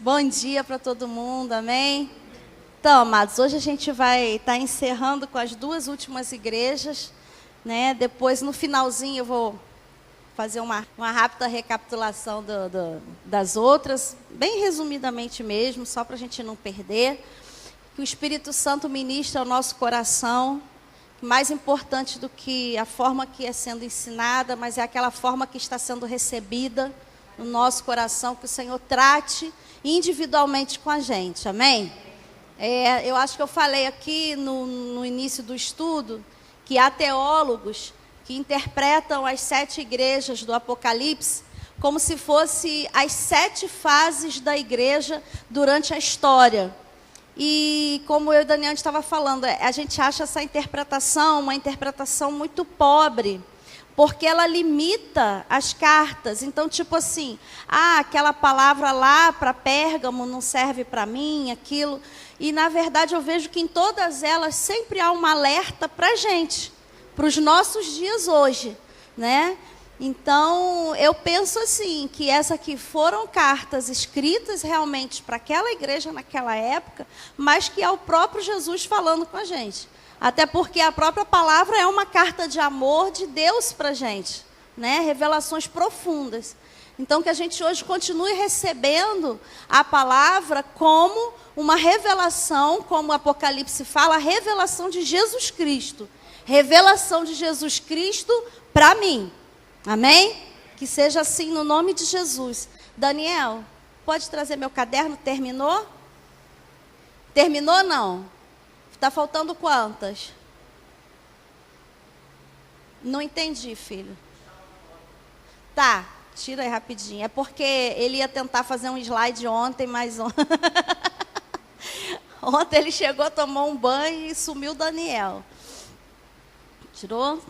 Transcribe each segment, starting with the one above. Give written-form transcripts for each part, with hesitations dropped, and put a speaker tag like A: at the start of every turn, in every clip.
A: Bom dia para todo mundo, amém? Então, amados, hoje a gente vai estar encerrando com as duas últimas igrejas, né? Depois, no finalzinho, eu vou fazer uma rápida recapitulação das outras, bem resumidamente mesmo, só para a gente não perder. Que o Espírito Santo ministre ao nosso coração, mais importante do que a forma que é sendo ensinada, mas é aquela forma que está sendo recebida no nosso coração, que o Senhor trate individualmente com a gente, amém? Eu acho que eu falei aqui no início do estudo, que há teólogos que interpretam as 7 igrejas do Apocalipse como se fosse as 7 fases da igreja durante a história. E como eu e Daniel estava falando, a gente acha essa interpretação uma interpretação muito pobre, porque ela limita as cartas. Então, tipo assim, aquela palavra lá para Pérgamo não serve para mim, aquilo. E, na verdade, eu vejo que em todas elas sempre há um alerta para a gente, para os nossos dias hoje, né? Então, eu penso assim, que essa aqui foram cartas escritas realmente para aquela igreja naquela época, mas que é o próprio Jesus falando com a gente. Até porque a própria palavra é uma carta de amor de Deus para a gente, né? Revelações profundas. Então, que a gente hoje continue recebendo a palavra como uma revelação, como o Apocalipse fala, a revelação de Jesus Cristo. Revelação de Jesus Cristo para mim. Amém? Que seja assim no nome de Jesus. Daniel, pode trazer meu caderno? Terminou? Terminou não? Está faltando quantas? Não entendi, filho. Tá, tira aí rapidinho. É porque ele ia tentar fazer um slide ontem, mas ontem ele chegou, tomou um banho e sumiu o Daniel. Tirou?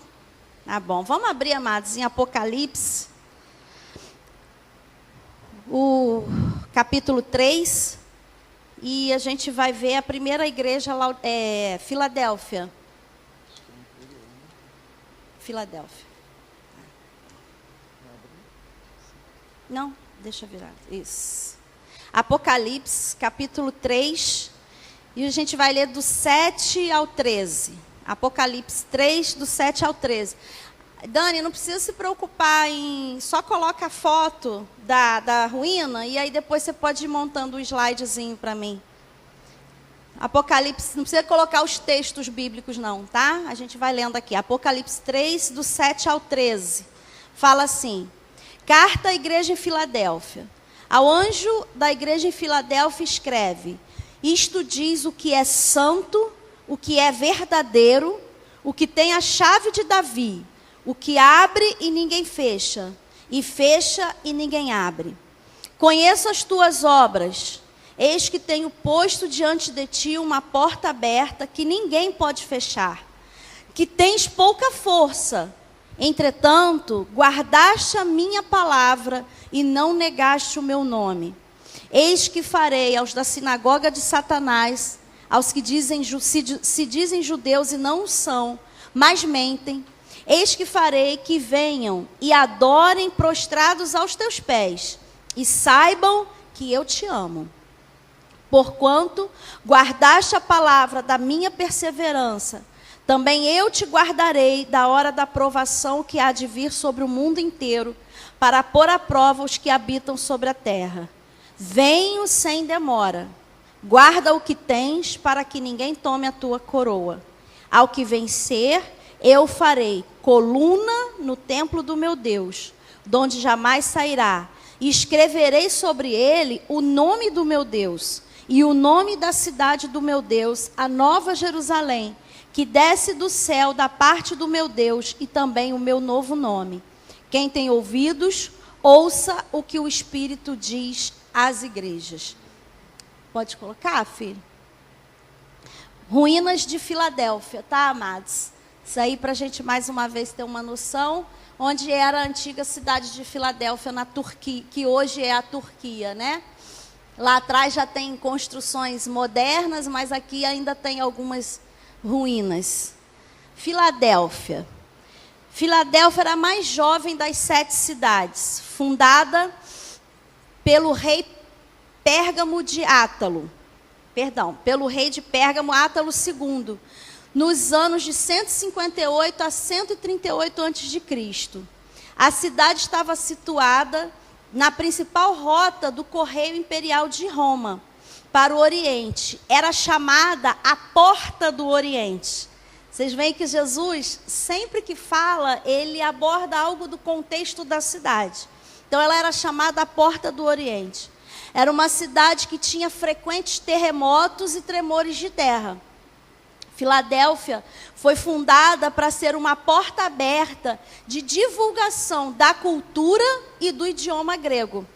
A: Tá bom. Vamos abrir, amados, em Apocalipse. O capítulo 3. E a gente vai ver a primeira igreja, Filadélfia. Filadélfia. Não, deixa virar. Isso. Apocalipse, capítulo 3. E a gente vai ler do 7 ao 13. Apocalipse 3, do 7 ao 13. Dani, não precisa se preocupar em... Só coloca a foto da ruína e aí depois você pode ir montando um slidezinho para mim. Apocalipse, não precisa colocar os textos bíblicos não, tá? A gente vai lendo aqui. Apocalipse 3, do 7 ao 13. Fala assim: Carta à igreja em Filadélfia. Ao anjo da igreja em Filadélfia escreve: Isto diz o que é santo, o que é verdadeiro, o que tem a chave de Davi, o que abre e ninguém fecha, e fecha e ninguém abre. Conheço as tuas obras. Eis que tenho posto diante de ti uma porta aberta que ninguém pode fechar. Que tens pouca força. Entretanto, guardaste a minha palavra e não negaste o meu nome. Eis que farei aos da sinagoga de Satanás, aos que se dizem judeus e não o são, mas mentem. Eis que farei que venham e adorem prostrados aos teus pés, e saibam que eu te amo. Porquanto guardaste a palavra da minha perseverança, também eu te guardarei da hora da provação que há de vir sobre o mundo inteiro, para pôr à prova os que habitam sobre a terra. Venho sem demora. Guarda o que tens, para que ninguém tome a tua coroa. Ao que vencer, eu farei coluna no templo do meu Deus, donde jamais sairá, e escreverei sobre ele o nome do meu Deus, e o nome da cidade do meu Deus, a nova Jerusalém, que desce do céu da parte do meu Deus, e também o meu novo nome. Quem tem ouvidos, ouça o que o Espírito diz às igrejas. Pode colocar, filho? Ruínas de Filadélfia, tá, amados? Isso aí para a gente mais uma vez ter uma noção, onde era a antiga cidade de Filadélfia, na Turquia, que hoje é a Turquia, né? Lá atrás já tem construções modernas, mas aqui ainda tem algumas ruínas. Filadélfia. Filadélfia era a mais jovem das 7 cidades, fundada pelo rei Pérgamo de Átalo, pelo rei de Pérgamo, Átalo II, nos anos de 158 a 138 a.C. A cidade estava situada na principal rota do correio imperial de Roma, para o Oriente. Era chamada a Porta do Oriente. Vocês veem que Jesus, sempre que fala, ele aborda algo do contexto da cidade. Então, ela era chamada a Porta do Oriente. Era uma cidade que tinha frequentes terremotos e tremores de terra. Filadélfia foi fundada para ser uma porta aberta de divulgação da cultura e do idioma grego.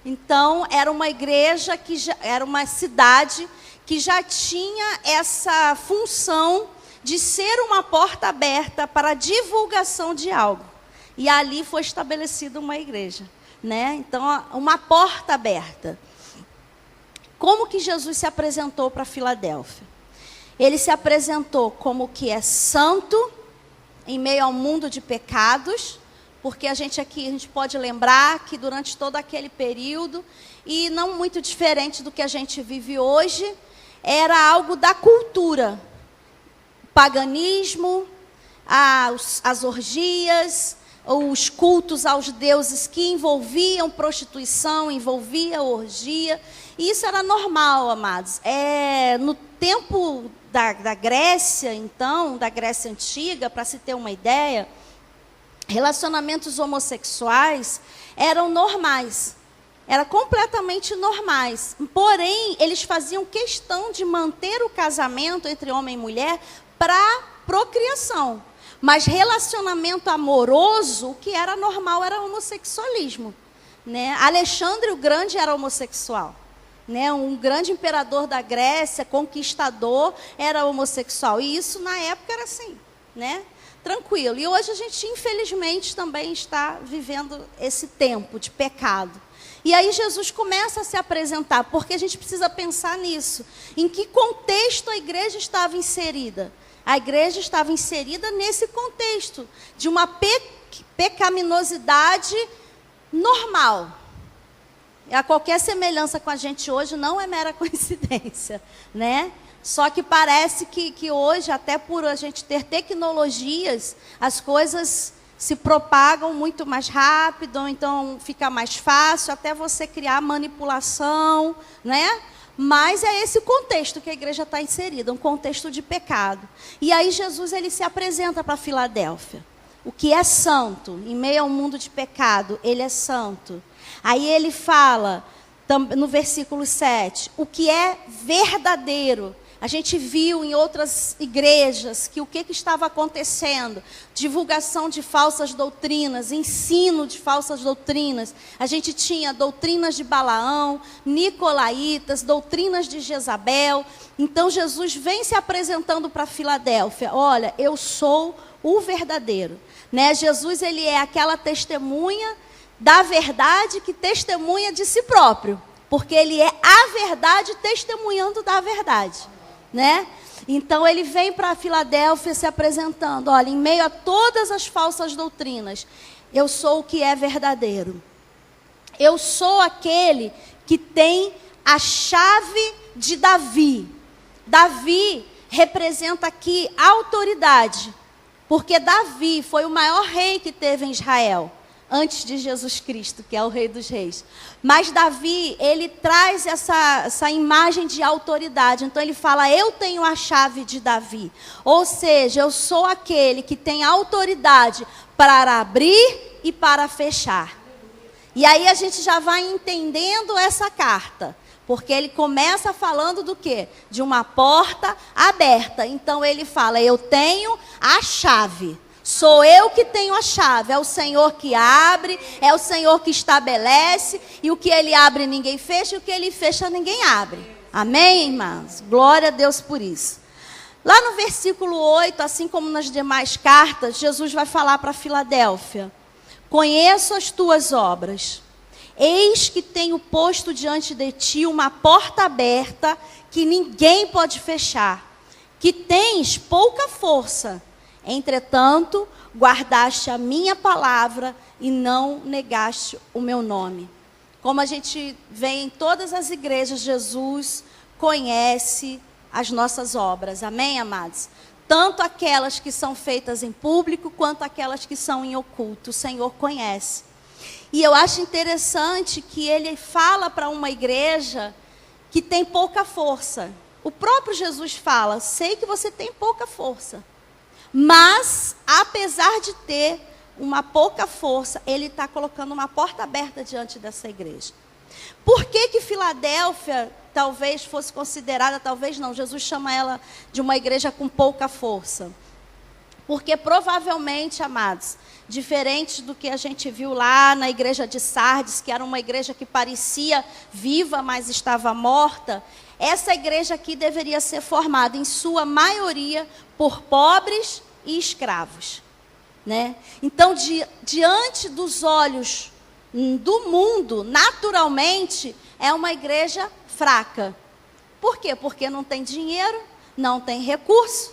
A: Então, era uma igreja era uma cidade que já tinha essa função de ser uma porta aberta para a divulgação de algo. E ali foi estabelecida uma igreja, né? Então, uma porta aberta. Como que Jesus se apresentou para Filadélfia? Ele se apresentou como que é santo, em meio ao mundo de pecados, porque a gente pode lembrar que durante todo aquele período, e não muito diferente do que a gente vive hoje, era algo da cultura. Paganismo, as orgias, os cultos aos deuses que envolviam prostituição, envolvia orgia. E isso era normal, amados. No tempo da Grécia, então, da Grécia Antiga, para se ter uma ideia, relacionamentos homossexuais eram normais. Eram completamente normais. Porém, eles faziam questão de manter o casamento entre homem e mulher para procriação. Mas relacionamento amoroso, o que era normal era homossexualismo, né? Alexandre o Grande era homossexual, né? Um grande imperador da Grécia, conquistador, era homossexual. E isso na época era assim, né? Tranquilo. E hoje a gente, infelizmente, também está vivendo esse tempo de pecado. E aí Jesus começa a se apresentar, porque a gente precisa pensar nisso. Em que contexto a igreja estava inserida? A igreja estava inserida nesse contexto de uma pecaminosidade normal. A qualquer semelhança com a gente hoje não é mera coincidência, né? Só que parece que hoje, até por a gente ter tecnologias, as coisas se propagam muito mais rápido, ou então fica mais fácil até você criar manipulação, né? Mas é esse contexto que a igreja está inserida, um contexto de pecado. E aí Jesus ele se apresenta para Filadélfia. O que é santo, em meio ao mundo de pecado, ele é santo. Aí ele fala, no versículo 7, o que é verdadeiro. A gente viu em outras igrejas que o que estava acontecendo? Divulgação de falsas doutrinas, ensino de falsas doutrinas. A gente tinha doutrinas de Balaão, nicolaítas, doutrinas de Jezabel. Então Jesus vem se apresentando para Filadélfia. Olha, eu sou o verdadeiro, né? Jesus ele é aquela testemunha da verdade que testemunha de si próprio, porque ele é a verdade testemunhando da verdade. Né? Então ele vem para Filadélfia se apresentando, olha, em meio a todas as falsas doutrinas, eu sou o que é verdadeiro. Eu sou aquele que tem a chave de Davi. Davi representa aqui a autoridade, porque Davi foi o maior rei que teve em Israel, antes de Jesus Cristo, que é o Rei dos Reis. Mas Davi, ele traz essa imagem de autoridade. Então ele fala, eu tenho a chave de Davi. Ou seja, eu sou aquele que tem autoridade para abrir e para fechar. E aí a gente já vai entendendo essa carta. Porque ele começa falando do quê? De uma porta aberta. Então ele fala, eu tenho a chave. Sou eu que tenho a chave, é o Senhor que abre, é o Senhor que estabelece, e o que Ele abre ninguém fecha, e o que Ele fecha ninguém abre. Amém, irmãos? Glória a Deus por isso. Lá no versículo 8, assim como nas demais cartas, Jesus vai falar para Filadélfia, conheço as tuas obras, eis que tenho posto diante de ti uma porta aberta, que ninguém pode fechar, que tens pouca força, entretanto, guardaste a minha palavra e não negaste o meu nome. Como a gente vê em todas as igrejas, Jesus conhece as nossas obras. Amém, amados? Tanto aquelas que são feitas em público, quanto aquelas que são em oculto. O Senhor conhece. E eu acho interessante que ele fala para uma igreja que tem pouca força. O próprio Jesus fala: sei que você tem pouca força. Mas, apesar de ter uma pouca força, ele está colocando uma porta aberta diante dessa igreja. Por que Filadélfia talvez fosse considerada, talvez não, Jesus chama ela de uma igreja com pouca força? Porque provavelmente, amados, diferente do que a gente viu lá na igreja de Sardes, que era uma igreja que parecia viva, mas estava morta, essa igreja aqui deveria ser formada, em sua maioria, por pobres e escravos, né? Então, diante dos olhos do mundo, naturalmente, é uma igreja fraca. Por quê? Porque não tem dinheiro, não tem recurso.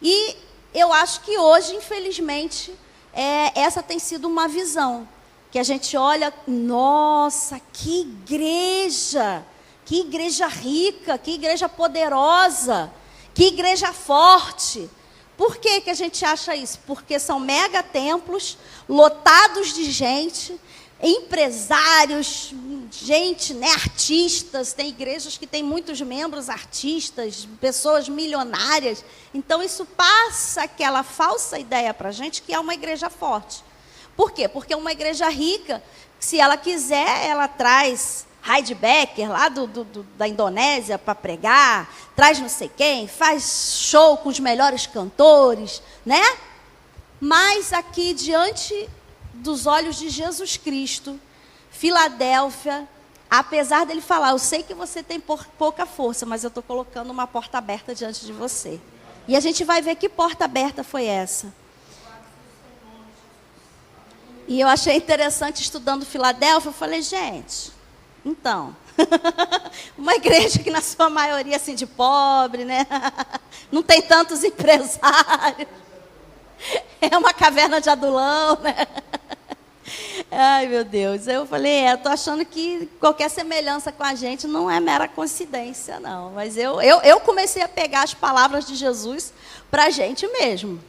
A: E eu acho que hoje, infelizmente, essa tem sido uma visão. Que a gente olha, nossa, que igreja rica, que igreja poderosa, que igreja forte. Por que a gente acha isso? Porque são mega templos, lotados de gente, empresários, gente, né, artistas. Tem igrejas que têm muitos membros artistas, pessoas milionárias. Então isso passa aquela falsa ideia para a gente que é uma igreja forte. Por quê? Porque é uma igreja rica, se ela quiser, ela traz Heidbecker, lá da Indonésia, para pregar, traz não sei quem, faz show com os melhores cantores, né? Mas aqui, diante dos olhos de Jesus Cristo, Filadélfia, apesar dele falar, eu sei que você tem pouca força, mas eu estou colocando uma porta aberta diante de você. E a gente vai ver que porta aberta foi essa. E eu achei interessante, estudando Filadélfia, eu falei, gente, então, uma igreja que na sua maioria assim de pobre, né? Não tem tantos empresários. É uma caverna de Adulão, né? Ai, meu Deus. Eu falei, eu tô achando que qualquer semelhança com a gente não é mera coincidência, não. Mas eu comecei a pegar as palavras de Jesus para a gente mesmo.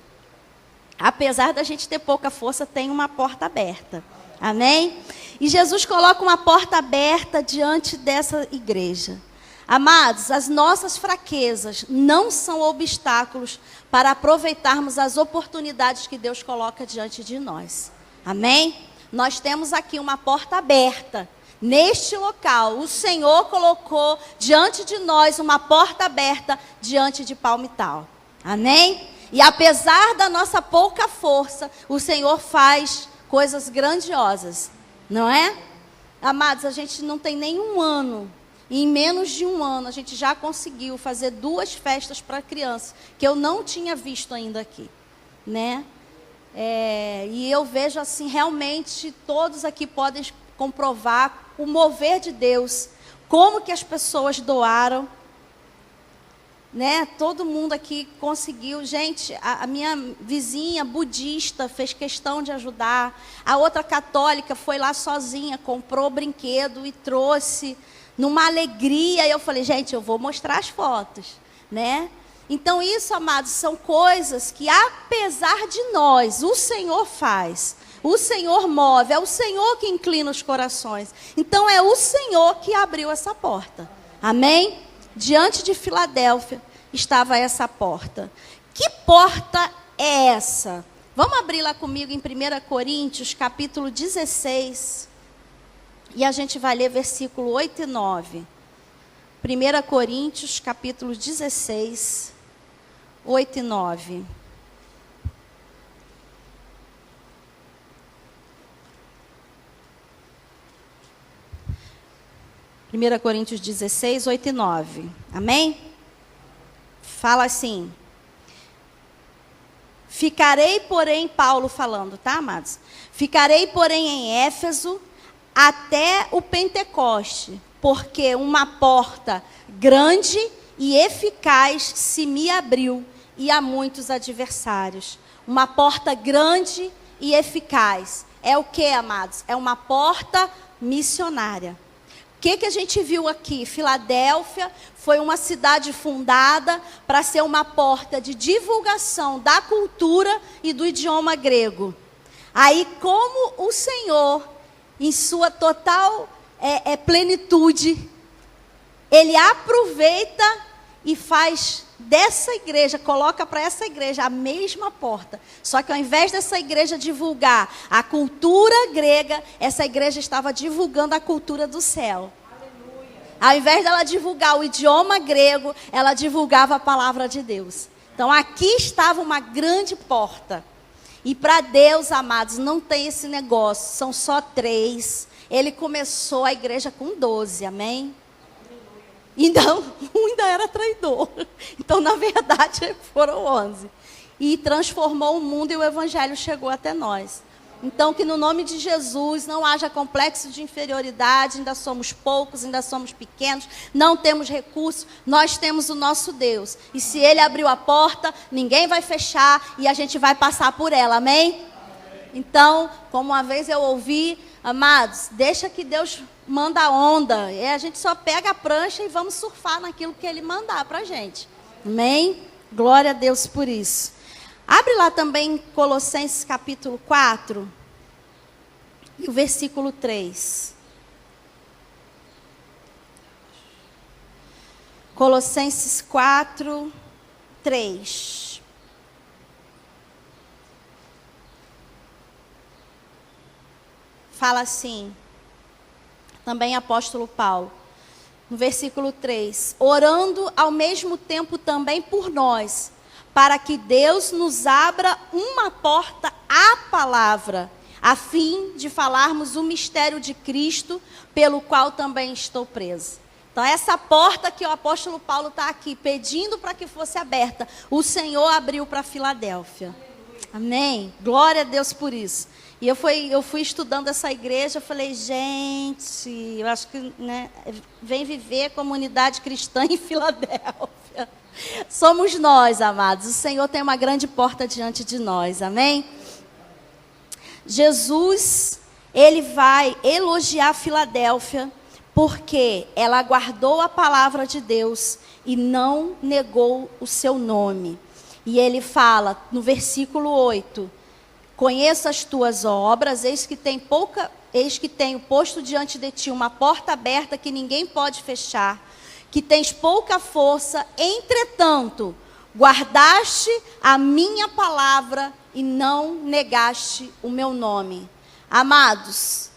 A: Apesar da gente ter pouca força, tem uma porta aberta. Amém? E Jesus coloca uma porta aberta diante dessa igreja. Amados, as nossas fraquezas não são obstáculos para aproveitarmos as oportunidades que Deus coloca diante de nós. Amém? Nós temos aqui uma porta aberta. Neste local, o Senhor colocou diante de nós uma porta aberta diante de Palmital. Amém? E apesar da nossa pouca força, o Senhor faz coisas grandiosas, não é? Amados, a gente não tem nem um ano, e em menos de um ano a gente já conseguiu fazer 2 festas para crianças, que eu não tinha visto ainda aqui, né? E eu vejo assim, realmente todos aqui podem comprovar o mover de Deus, como que as pessoas doaram, né? Todo mundo aqui conseguiu. Gente, a minha vizinha budista fez questão de ajudar. A outra católica foi lá sozinha, comprou brinquedo e trouxe numa alegria. E eu falei, gente, eu vou mostrar as fotos, né? Então isso, amados, são coisas que apesar de nós, o Senhor faz. O Senhor move, é o Senhor que inclina os corações. Então é o Senhor que abriu essa porta. Amém? Diante de Filadélfia estava essa porta. Que porta é essa? Vamos abrir lá comigo em 1 Coríntios, capítulo 16. E a gente vai ler versículo 8 e 9. 1 Coríntios, capítulo 16, 8 e 9. Primeira Coríntios 16, 8 e 9. Amém? Fala assim. Ficarei, porém, Paulo falando, tá, amados? Ficarei, porém, em Éfeso até o Pentecoste, porque uma porta grande e eficaz se me abriu e há muitos adversários. Uma porta grande e eficaz. É o que, amados? É uma porta missionária. O que a gente viu aqui? Filadélfia foi uma cidade fundada para ser uma porta de divulgação da cultura e do idioma grego. Aí, como o Senhor, em sua total plenitude, Ele aproveita e faz dessa igreja, coloca para essa igreja a mesma porta. Só que ao invés dessa igreja divulgar a cultura grega, essa igreja estava divulgando a cultura do céu. Aleluia. Ao invés dela divulgar o idioma grego, ela divulgava a palavra de Deus. Então aqui estava uma grande porta. E para Deus, amados, não tem esse negócio, são só 3. Ele começou a igreja com 12, amém? Então, um ainda era traidor. Então, na verdade, foram 11. E transformou o mundo e o evangelho chegou até nós. Então, que no nome de Jesus não haja complexo de inferioridade, ainda somos poucos, ainda somos pequenos, não temos recursos, nós temos o nosso Deus. E se Ele abriu a porta, ninguém vai fechar e a gente vai passar por ela, amém? Então, como uma vez eu ouvi, amados, deixa que Deus manda a onda. E a gente só pega a prancha e vamos surfar naquilo que Ele mandar para a gente. Amém? Glória a Deus por isso. Abre lá também Colossenses capítulo 4, e o versículo 3. Colossenses 4, 3. Fala assim, também apóstolo Paulo, no versículo 3. Orando ao mesmo tempo também por nós, para que Deus nos abra uma porta à palavra, a fim de falarmos o mistério de Cristo, pelo qual também estou preso. Então, essa porta que o apóstolo Paulo está aqui pedindo para que fosse aberta, o Senhor abriu para Filadélfia. Amém? Glória a Deus por isso. E eu fui estudando essa igreja, eu falei, gente, eu acho que vem viver comunidade cristã em Filadélfia. Somos nós, amados. O Senhor tem uma grande porta diante de nós, amém? Jesus, Ele vai elogiar Filadélfia, porque ela guardou a palavra de Deus e não negou o seu nome. E Ele fala no versículo 8, conheço as tuas obras, eis que tenho posto diante de ti uma porta aberta que ninguém pode fechar, que tens pouca força, entretanto, guardaste a minha palavra e não negaste o meu nome. Amados,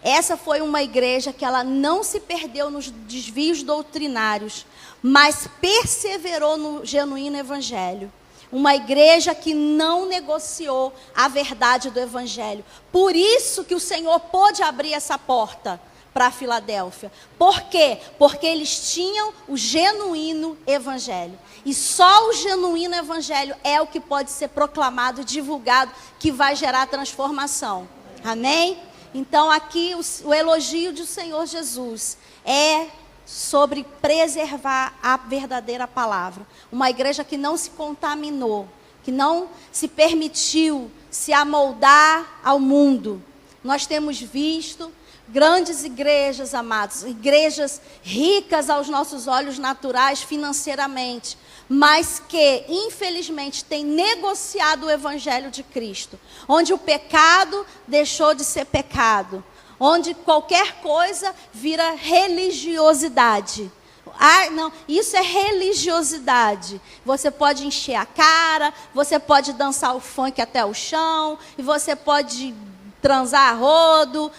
A: essa foi uma igreja que ela não se perdeu nos desvios doutrinários, mas perseverou no genuíno evangelho. Uma igreja que não negociou a verdade do evangelho. Por isso que o Senhor pôde abrir essa porta para a Filadélfia. Por quê? Porque eles tinham o genuíno evangelho. E só o genuíno evangelho é o que pode ser proclamado, divulgado, que vai gerar transformação. Amém? Então aqui o elogio do Senhor Jesus é sobre preservar a verdadeira palavra. Uma igreja que não se contaminou, que não se permitiu se amoldar ao mundo. Nós temos visto grandes igrejas, amados, igrejas ricas aos nossos olhos naturais financeiramente, mas que, infelizmente, têm negociado o evangelho de Cristo, onde o pecado deixou de ser pecado, onde qualquer coisa vira religiosidade. Ah, não, isso é religiosidade. Você pode encher a cara, você pode dançar o funk até o chão, e você pode transar a rodo,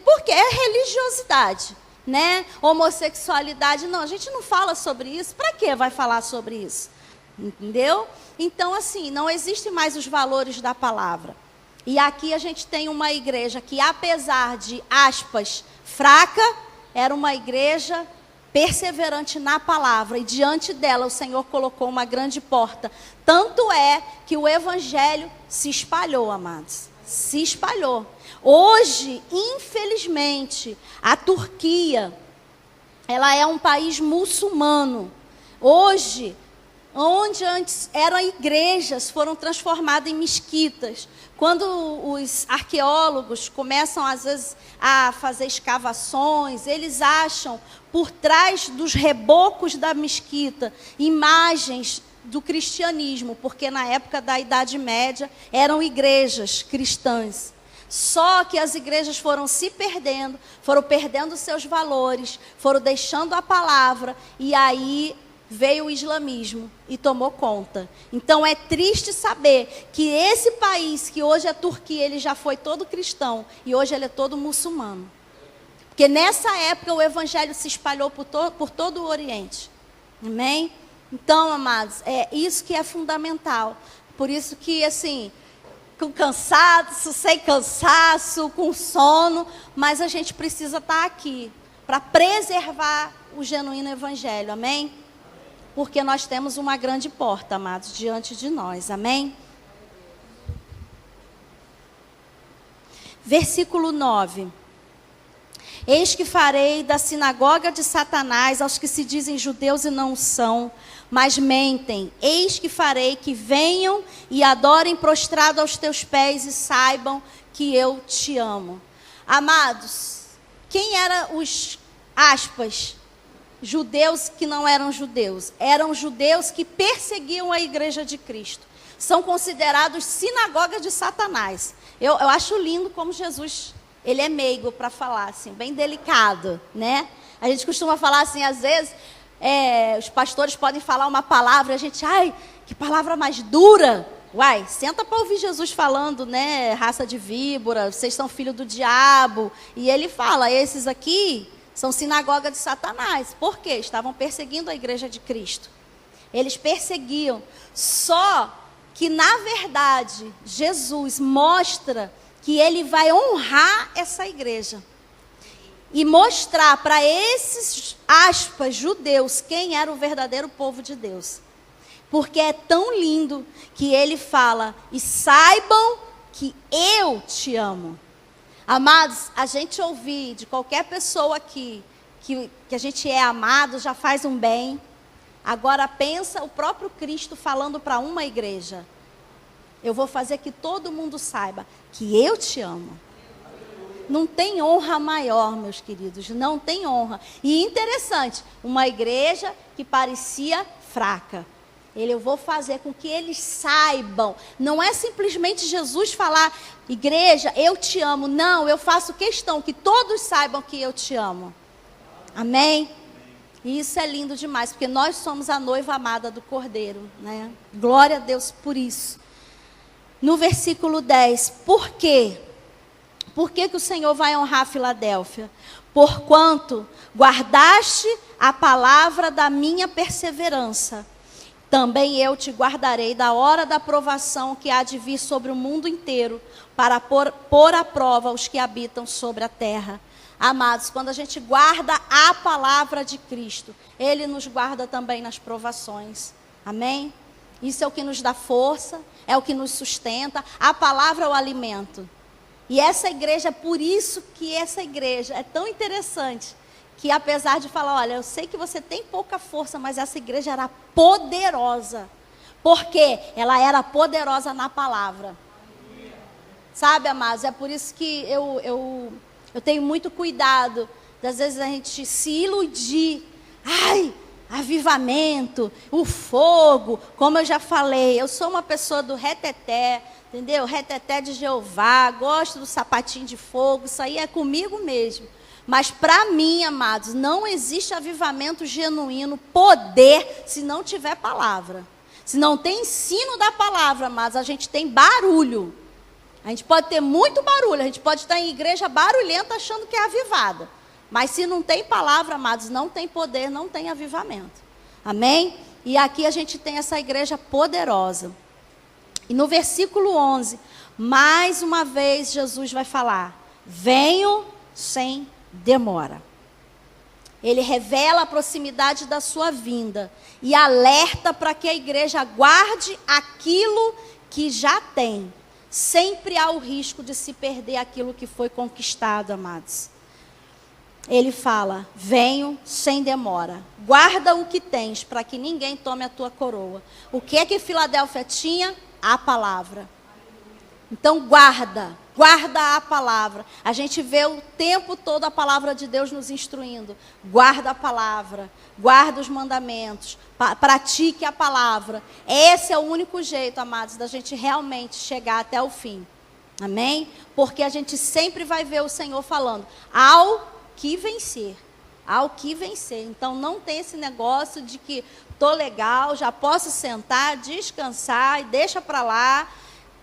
A: porque é religiosidade, né? Homossexualidade, não, a gente não fala sobre isso. Para que vai falar sobre isso? Entendeu? Então, assim, não existem mais os valores da palavra. E aqui a gente tem uma igreja que, apesar de, aspas, fraca, era uma igreja perseverante na palavra. E diante dela o Senhor colocou uma grande porta. Tanto é que o evangelho se espalhou, amados. Se espalhou. Hoje, infelizmente, a Turquia, ela é um país muçulmano. Hoje, onde antes eram igrejas, foram transformadas em mesquitas. Quando os arqueólogos começam, às vezes, a fazer escavações, eles acham, por trás dos rebocos da mesquita, imagens do cristianismo, porque na época da Idade Média eram igrejas cristãs. Só que as igrejas foram se perdendo, foram perdendo seus valores, foram deixando a palavra, e aí veio o islamismo e tomou conta. Então é triste saber que esse país, que hoje é Turquia, ele já foi todo cristão, e hoje ele é todo muçulmano. Porque nessa época o evangelho se espalhou por todo o Oriente. Amém? Então, amados, é isso que é fundamental. Por isso que, assim, com cansaço, sem cansaço, com sono, mas a gente precisa estar aqui para preservar o genuíno evangelho, amém? Porque nós temos uma grande porta, amados, diante de nós, amém? Versículo 9. Eis que farei da sinagoga de Satanás aos que se dizem judeus e não o são, mas mentem. Eis que farei que venham e adorem prostrado aos teus pés e saibam que eu te amo. Amados, quem eram os, aspas, judeus que não eram judeus? Eram judeus que perseguiam a igreja de Cristo. São considerados sinagoga de Satanás. Eu acho lindo como Jesus, ele é meigo para falar, assim, bem delicado, né? A gente costuma falar assim, às vezes, os pastores podem falar uma palavra, a gente, ai, que palavra mais dura. Uai, senta para ouvir Jesus falando, né? Raça de víbora, vocês são filho do diabo. E ele fala, esses aqui são sinagoga de Satanás. Por quê? Estavam perseguindo a igreja de Cristo. Eles perseguiam. Só que, na verdade, Jesus mostra que ele vai honrar essa igreja. E mostrar para esses, aspas, judeus, quem era o verdadeiro povo de Deus. Porque é tão lindo que ele fala, e saibam que eu te amo. Amados, a gente ouvir de qualquer pessoa aqui, que a gente é amado, já faz um bem. Agora pensa o próprio Cristo falando para uma igreja. Eu vou fazer que todo mundo saiba que eu te amo. Não tem honra maior, meus queridos, não tem honra. E interessante, uma igreja que parecia fraca. Eu vou fazer com que eles saibam. Não é simplesmente Jesus falar, igreja, eu te amo. Não, eu faço questão que todos saibam que eu te amo. Amém? E isso é lindo demais, porque nós somos a noiva amada do Cordeiro, né? Glória a Deus por isso. No versículo 10, por quê? Por que o Senhor vai honrar a Filadélfia? Porquanto guardaste a palavra da minha perseverança, também eu te guardarei da hora da provação que há de vir sobre o mundo inteiro, para pôr à prova os que habitam sobre a terra. Amados, quando a gente guarda a palavra de Cristo, Ele nos guarda também nas provações. Amém? Isso é o que nos dá força, é o que nos sustenta. A palavra é o alimento. E essa igreja, por isso que essa igreja é tão interessante, que apesar de falar, olha, eu sei que você tem pouca força, mas essa igreja era poderosa. Porque ela era poderosa na palavra. Sabe, amados, é por isso que eu tenho muito cuidado, às vezes a gente se iludir. Ai, avivamento, o fogo, como eu já falei, eu sou uma pessoa do reteté, entendeu? Reteté de Jeová, gosto do sapatinho de fogo, isso aí é comigo mesmo. Mas para mim, amados, não existe avivamento genuíno, poder, se não tiver palavra. Se não tem ensino da palavra, amados, a gente tem barulho. A gente pode ter muito barulho, a gente pode estar em igreja barulhenta achando que é avivada. Mas se não tem palavra, amados, não tem poder, não tem avivamento. Amém? E aqui a gente tem essa igreja poderosa. E no versículo 11, mais uma vez Jesus vai falar, venho sem demora. Ele revela a proximidade da sua vinda e alerta para que a igreja guarde aquilo que já tem. Sempre há o risco de se perder aquilo que foi conquistado, amados. ele fala: venho sem demora. Guarda o que tens, para que ninguém tome a tua coroa. O que é que Filadélfia tinha? A palavra. Então guarda a palavra. A gente vê o tempo todo a palavra de Deus nos instruindo. Guarda a palavra, guarda os mandamentos, pratique a palavra. Esse é o único jeito, amados, da gente realmente chegar até o fim. Amém? Porque a gente sempre vai ver o Senhor falando: ao que vencer. Ao que vencer. Então não tem esse negócio de que tô legal, já posso sentar, descansar e deixa para lá.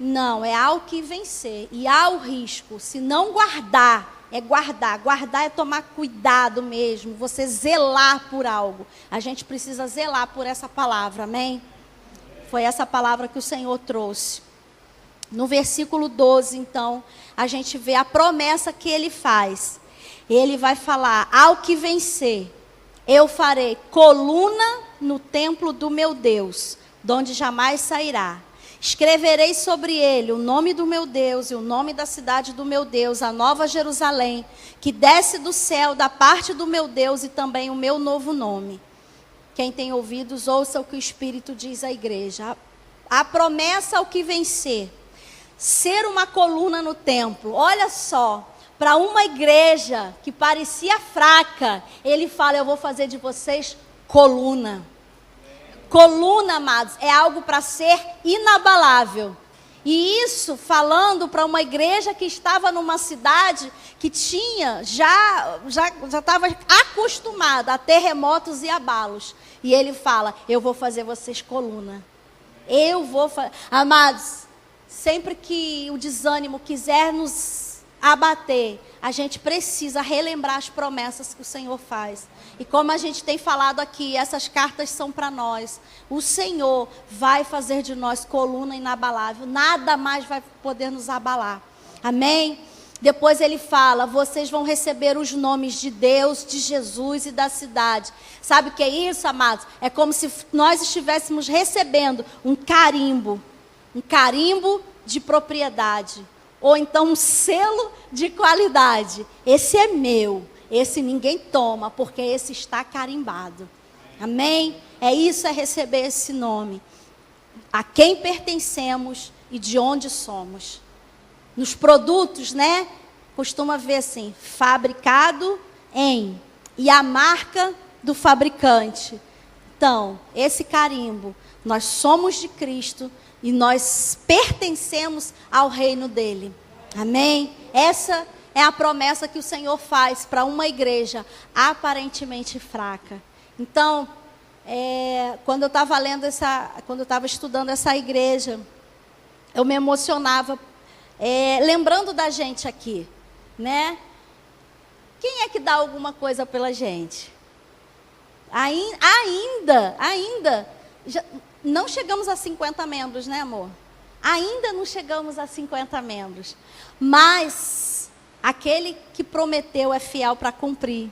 A: Não, é ao que vencer. E há o risco. Se não guardar, é guardar. Guardar é tomar cuidado mesmo. Você zelar por algo. A gente precisa zelar por essa palavra, amém? Foi essa palavra que o Senhor trouxe. No versículo 12, então, a gente vê a promessa que ele faz. Ele vai falar: ao que vencer, eu farei coluna no templo do meu Deus, de onde jamais sairá. Escreverei sobre ele o nome do meu Deus e o nome da cidade do meu Deus, a nova Jerusalém, que desce do céu da parte do meu Deus, e também o meu novo nome. Quem tem ouvidos, ouça o que o Espírito diz à igreja. A promessa ao que vencer. Ser uma coluna no templo. Olha só, para uma igreja que parecia fraca, ele fala: eu vou fazer de vocês coluna. Coluna, amados, é algo para ser inabalável. E isso falando para uma igreja que estava numa cidade que tinha, já estava acostumada a terremotos e abalos. E ele fala: eu vou fazer vocês coluna. Eu vou fazer. Amados, sempre que o desânimo quiser nos abater, a gente precisa relembrar as promessas que o Senhor faz. E como a gente tem falado aqui, essas cartas são para nós. O Senhor vai fazer de nós coluna inabalável. Nada mais vai poder nos abalar. Amém? Depois ele fala: vocês vão receber os nomes de Deus, de Jesus e da cidade. Sabe o que é isso, amados? É como se nós estivéssemos recebendo um carimbo de propriedade. Ou então um selo de qualidade. Esse é meu. Esse ninguém toma, porque esse está carimbado. Amém? É isso, é receber esse nome. A quem pertencemos e de onde somos. Nos produtos, né? Costuma ver assim: fabricado em. E a marca do fabricante. Então, esse carimbo. Nós somos de Cristo e nós pertencemos ao reino dele. Amém? Essa é a promessa que o Senhor faz para uma igreja aparentemente fraca. Então, quando eu estava quando eu estava estudando essa igreja, eu me emocionava, lembrando da gente aqui, né? Quem é que dá alguma coisa pela gente? Ainda, não chegamos a 50 membros, né, amor? Ainda não chegamos a 50 membros. Mas aquele que prometeu é fiel para cumprir.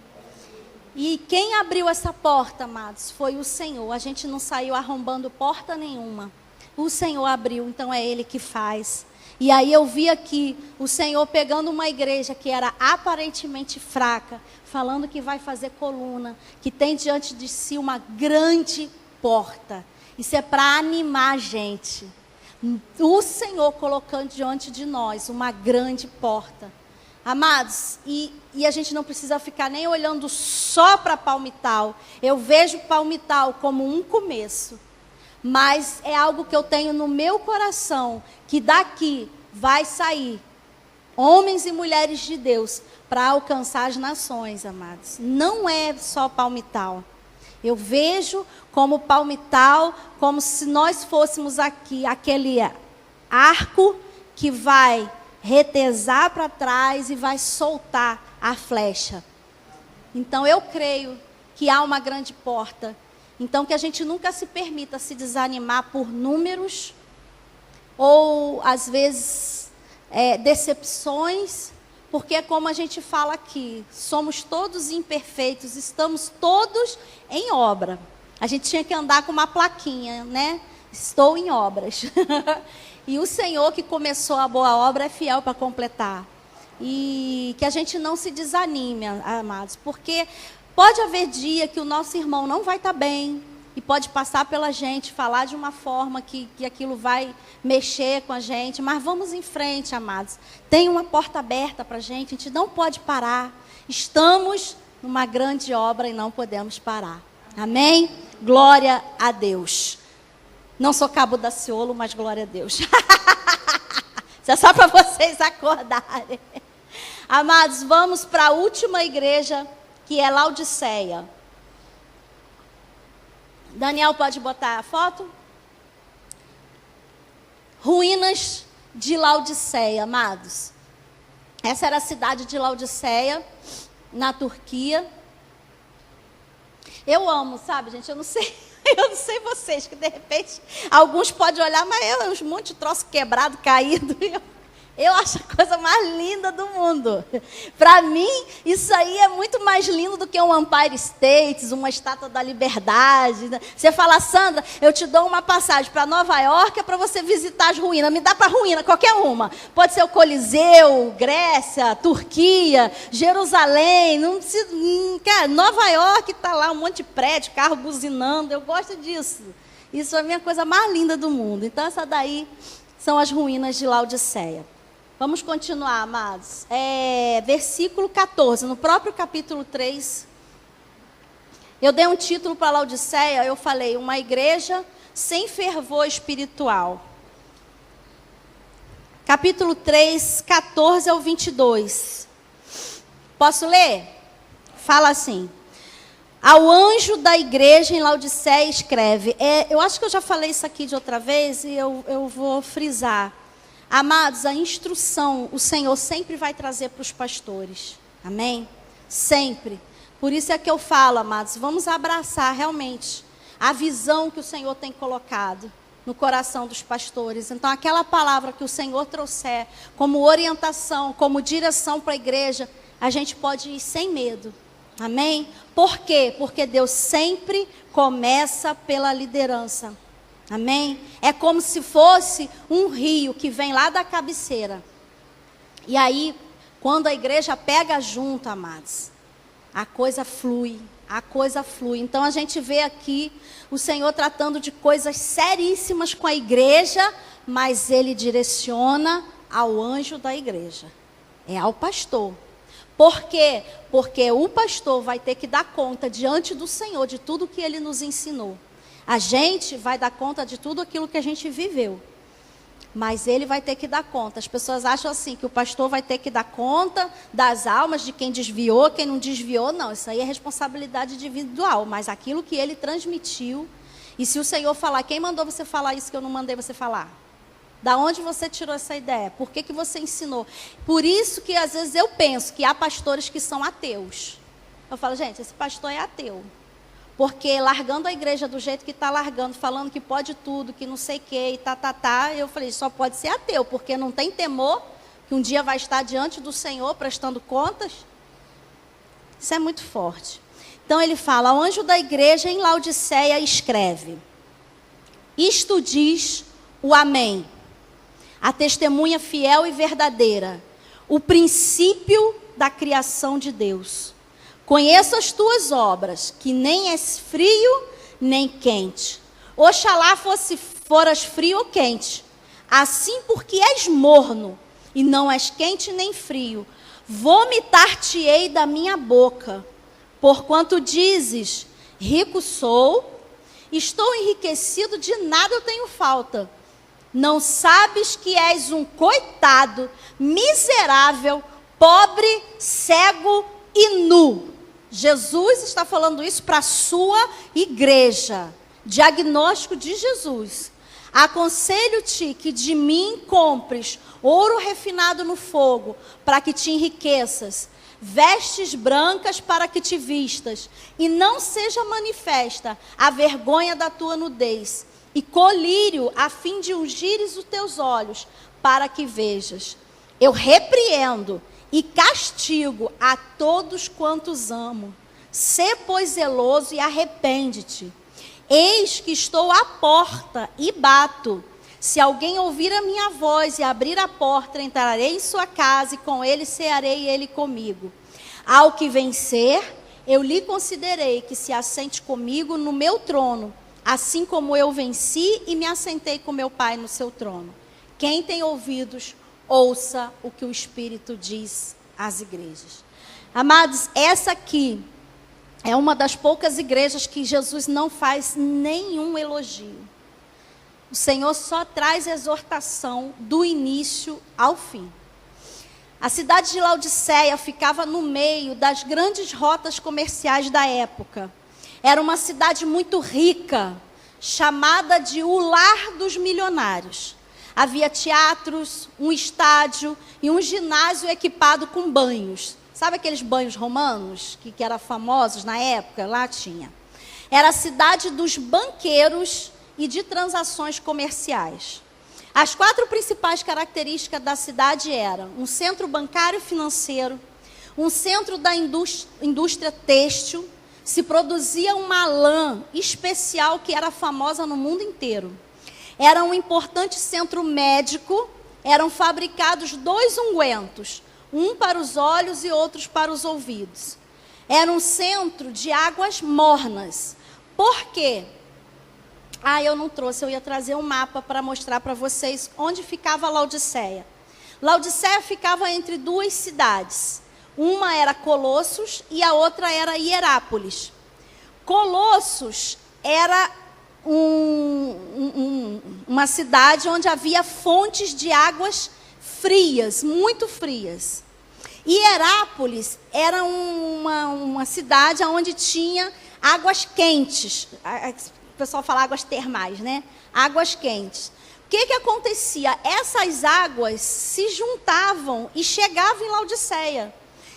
A: E quem abriu essa porta, amados, foi o Senhor. A gente não saiu arrombando porta nenhuma. O Senhor abriu, então é Ele que faz. E aí eu vi aqui o Senhor pegando uma igreja que era aparentemente fraca, falando que vai fazer coluna, que tem diante de si uma grande porta. Isso é para animar a gente. O Senhor colocando diante de nós uma grande porta. Amados, e a gente não precisa ficar nem olhando só para Palmital. Eu vejo Palmital como um começo. Mas é algo que eu tenho no meu coração, que daqui vai sair homens e mulheres de Deus para alcançar as nações, amados. Não é só Palmital. Eu vejo como Palmital, como se nós fôssemos aqui, aquele arco que vai retesar para trás e vai soltar a flecha. Então eu creio que há uma grande porta. Então que a gente nunca se permita se desanimar por números, ou às vezes decepções, porque como a gente fala aqui, somos todos imperfeitos, estamos todos em obra. A gente tinha que andar com uma plaquinha, né? Estou em obras. E o Senhor que começou a boa obra é fiel para completar. E que a gente não se desanime, amados, porque pode haver dia que o nosso irmão não vai estar bem, e pode passar pela gente, falar de uma forma que aquilo vai mexer com a gente, mas vamos em frente, amados. Tem uma porta aberta para a gente não pode parar. Estamos numa grande obra e não podemos parar. Amém? Glória a Deus. Não sou Cabo Daciolo, mas glória a Deus. Isso é só para vocês acordarem. Amados, vamos para a última igreja, que é Laodiceia. Daniel, pode botar a foto? Ruínas de Laodiceia, amados. Essa era a cidade de Laodiceia, na Turquia. Eu amo, sabe, gente? Eu não sei vocês, que de repente alguns podem olhar, mas um monte de troço quebrado, caído. Eu acho a coisa mais linda do mundo. Para mim, isso aí é muito mais lindo do que um Empire State, uma Estátua da Liberdade. Você fala, Sandra, eu te dou uma passagem para Nova York, é para você visitar as ruínas. Me dá para ruína, qualquer uma. Pode ser o Coliseu, Grécia, Turquia, Jerusalém. Não precisa, cara, Nova York está lá, um monte de prédio, carro buzinando. Eu gosto disso. Isso é a minha coisa mais linda do mundo. Então, essa daí são as ruínas de Laodiceia. Vamos continuar, amados. Versículo 14, no próprio capítulo 3. Eu dei um título para Laodiceia, eu falei, uma igreja sem fervor espiritual. Capítulo 3, 14 ao 22. Posso ler? Fala assim. Ao anjo da igreja em Laodiceia escreve. Eu acho que eu já falei isso aqui de outra vez e eu vou frisar. Amados, a instrução o Senhor sempre vai trazer para os pastores. Amém? Sempre. Por isso é que eu falo, amados, vamos abraçar realmente a visão que o Senhor tem colocado no coração dos pastores. Então, aquela palavra que o Senhor trouxer como orientação, como direção para a igreja, a gente pode ir sem medo. Amém? Por quê? Porque Deus sempre começa pela liderança. Amém? É como se fosse um rio que vem lá da cabeceira. E aí, quando a igreja pega junto, amados, a coisa flui, a coisa flui. Então, a gente vê aqui o Senhor tratando de coisas seríssimas com a igreja, mas Ele direciona ao anjo da igreja. É ao pastor. Por quê? Porque o pastor vai ter que dar conta diante do Senhor de tudo que Ele nos ensinou. A gente vai dar conta de tudo aquilo que a gente viveu. Mas ele vai ter que dar conta. As pessoas acham assim, que o pastor vai ter que dar conta das almas, de quem desviou, quem não desviou. Não, isso aí é responsabilidade individual. Mas aquilo que ele transmitiu. E se o Senhor falar, quem mandou você falar isso que eu não mandei você falar? Da onde você tirou essa ideia? Por que você ensinou? Por isso que às vezes eu penso que há pastores que são ateus. Eu falo, gente, esse pastor é ateu. Porque largando a igreja do jeito que está largando, falando que pode tudo, que não sei o que, e eu falei, só pode ser ateu, porque não tem temor que um dia vai estar diante do Senhor prestando contas. Isso é muito forte. Então ele fala, o anjo da igreja em Laodiceia escreve, isto diz o Amém, a testemunha fiel e verdadeira, o princípio da criação de Deus. Conheço as tuas obras, que nem és frio, nem quente. Oxalá foras frio ou quente. Assim porque és morno, e não és quente nem frio, vomitar-te-ei da minha boca. Porquanto dizes, rico sou, estou enriquecido, de nada eu tenho falta. Não sabes que és um coitado, miserável, pobre, cego e nu. Jesus está falando isso para a sua igreja. Diagnóstico de Jesus. Aconselho-te que de mim compres ouro refinado no fogo, para que te enriqueças, vestes brancas para que te vistas, e não seja manifesta a vergonha da tua nudez, e colírio a fim de ungires os teus olhos, para que vejas. Eu repreendo e castigo a todos quantos amo. Sê, pois, zeloso e arrepende-te. Eis que estou à porta e bato. Se alguém ouvir a minha voz e abrir a porta, entrarei em sua casa e com ele cearei e ele comigo. Ao que vencer, eu lhe concederei que se assente comigo no meu trono, assim como eu venci e me assentei com meu Pai no seu trono. Quem tem ouvidos, ouça o que o Espírito diz às igrejas. Amados, essa aqui é uma das poucas igrejas que Jesus não faz nenhum elogio. O Senhor só traz exortação do início ao fim. A cidade de Laodiceia ficava no meio das grandes rotas comerciais da época. Era uma cidade muito rica, chamada de o lar dos milionários. Havia teatros, um estádio e um ginásio equipado com banhos. Sabe aqueles banhos romanos que eram famosos na época? Lá tinha. Era a cidade dos banqueiros e de transações comerciais. As 4 principais características da cidade eram um centro bancário e financeiro, um centro da indústria têxtil, se produzia uma lã especial que era famosa no mundo inteiro. Era um importante centro médico, eram fabricados 2 ungüentos, um para os olhos e outros para os ouvidos. Era um centro de águas mornas. Por quê? Eu não trouxe, eu ia trazer um mapa para mostrar para vocês onde ficava Laodiceia. Laodiceia ficava entre 2 cidades. Uma era Colossos e a outra era Hierápolis. Colossos era uma cidade onde havia fontes de águas frias, muito frias. Hierápolis era uma cidade onde tinha águas quentes. O pessoal fala águas termais, né? Águas quentes. O que acontecia? Essas águas se juntavam e chegavam em Laodiceia.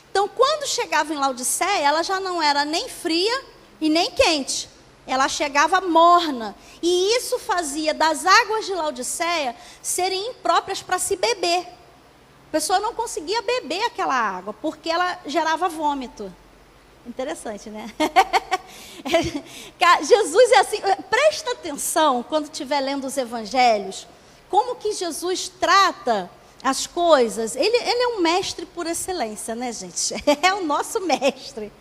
A: Então, quando chegava em Laodiceia, ela já não era nem fria e nem quente. Ela chegava morna. E isso fazia das águas de Laodiceia serem impróprias para se beber. A pessoa não conseguia beber aquela água, porque ela gerava vômito. Interessante, né? Jesus é assim, presta atenção quando estiver lendo os evangelhos, como que Jesus trata as coisas. Ele é um mestre por excelência, né, gente? É o nosso mestre.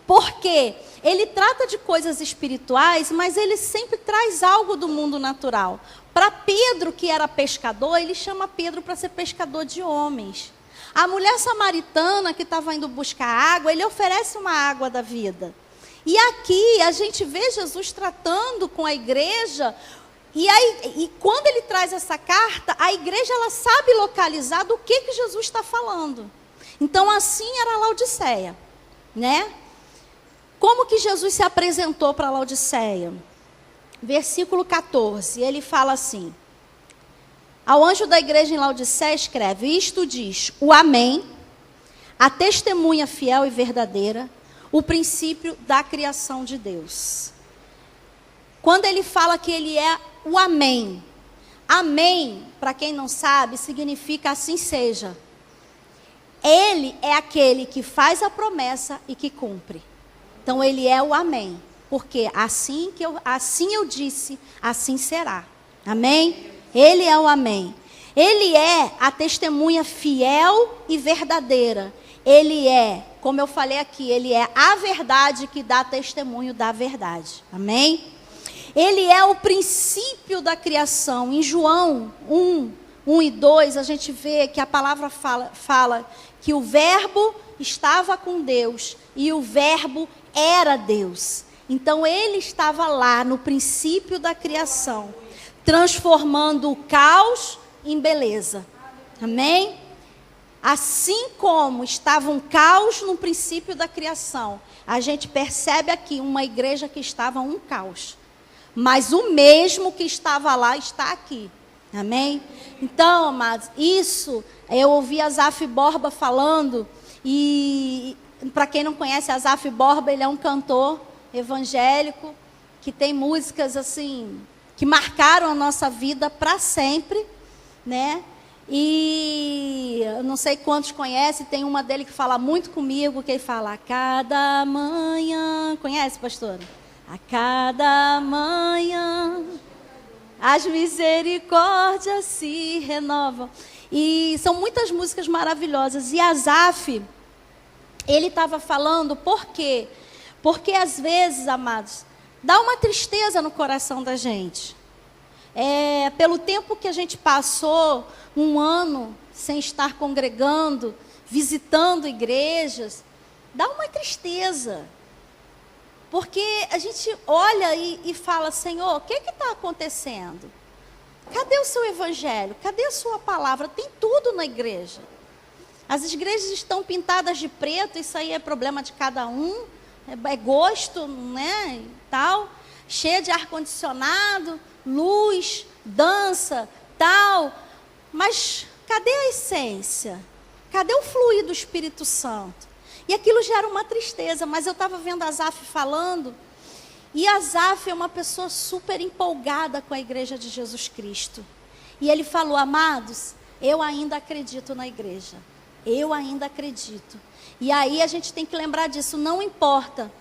A: Porque ele trata de coisas espirituais, mas ele sempre traz algo do mundo natural. Para Pedro, que era pescador, ele chama Pedro para ser pescador de homens. A mulher samaritana que estava indo buscar água, ele oferece uma água da vida. E aqui a gente vê Jesus tratando com a igreja, e quando ele traz essa carta, a igreja ela sabe localizar do que Jesus está falando. Então assim era Laodiceia, né? Como que Jesus se apresentou para Laodiceia? Versículo 14, ele fala assim: ao anjo da igreja em Laodiceia escreve: isto diz o Amém, a testemunha fiel e verdadeira, o princípio da criação de Deus. Quando ele fala que ele é o Amém, Amém, para quem não sabe, significa assim seja. Ele é aquele que faz a promessa e que cumpre. Então ele é o Amém, porque assim eu disse, assim será. Amém? Ele é o Amém. Ele é a testemunha fiel e verdadeira. Ele é, como eu falei aqui, ele é a verdade que dá testemunho da verdade. Amém? Ele é o princípio da criação. Em João 1 e 2, a gente vê que a palavra fala que o verbo estava com Deus e o verbo era Deus. Então ele estava lá no princípio da criação, transformando o caos em beleza. Amém? Assim como estava um caos no princípio da criação, a gente percebe aqui uma igreja que estava um caos. Mas o mesmo que estava lá está aqui. Amém? Então, amados, isso, eu ouvi Asaf Borba falando, e para quem não conhece Asaf Borba, ele é um cantor evangélico, que tem músicas assim, que marcaram a nossa vida para sempre, né? E eu não sei quantos conhecem, tem uma dele que fala muito comigo, que ele fala: a cada manhã, conhece, pastora? A cada manhã. As misericórdias se renovam. E são muitas músicas maravilhosas. E Asaf, ele estava falando por quê? Porque às vezes, amados, dá uma tristeza no coração da gente. Pelo tempo que a gente passou, um ano sem estar congregando, visitando igrejas, dá uma tristeza. Porque a gente olha e fala, Senhor, o que está acontecendo? Cadê o seu evangelho? Cadê a sua palavra? Tem tudo na igreja. As igrejas estão pintadas de preto, isso aí é problema de cada um, é gosto, né, e tal. Cheia de ar-condicionado, luz, dança, tal. Mas cadê a essência? Cadê o fluir do Espírito Santo? E aquilo gera uma tristeza, mas eu estava vendo Asaf falando, e Asaf é uma pessoa super empolgada com a igreja de Jesus Cristo. E ele falou, amados, eu ainda acredito na igreja. Eu ainda acredito. E aí a gente tem que lembrar disso, não importa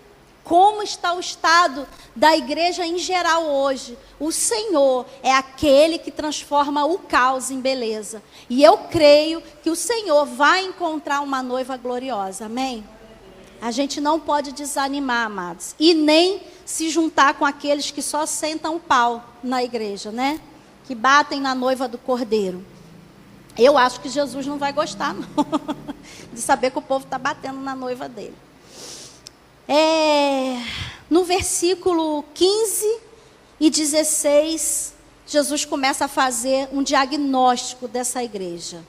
A: como está o estado da igreja em geral hoje. O Senhor é aquele que transforma o caos em beleza. E eu creio que o Senhor vai encontrar uma noiva gloriosa. Amém? A gente não pode desanimar, amados. E nem se juntar com aqueles que só sentam o pau na igreja, né? Que batem na noiva do Cordeiro. Eu acho que Jesus não vai gostar, não. De saber que o povo está batendo na noiva dele. No versículo 15 e 16, Jesus começa a fazer um diagnóstico dessa igreja.